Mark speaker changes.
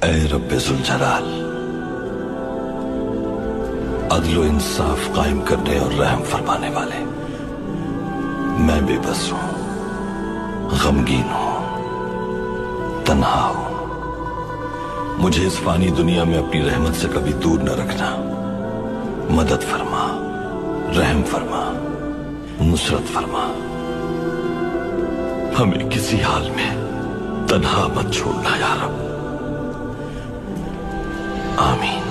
Speaker 1: ऐ रब्बे ज़ुल जलाल, अदलो इंसाफ कायम करने और रहम फरमाने वाले, मैं बेबस हूं, गमगीन हूं, तन्हा हूं। मुझे इस फानी दुनिया में अपनी रहमत से कभी दूर न रखना। मदद फरमा, रहम फरमा, नुसरत फरमा। हमें किसी हाल में तन्हा मत छोड़ना या रब। आमीन।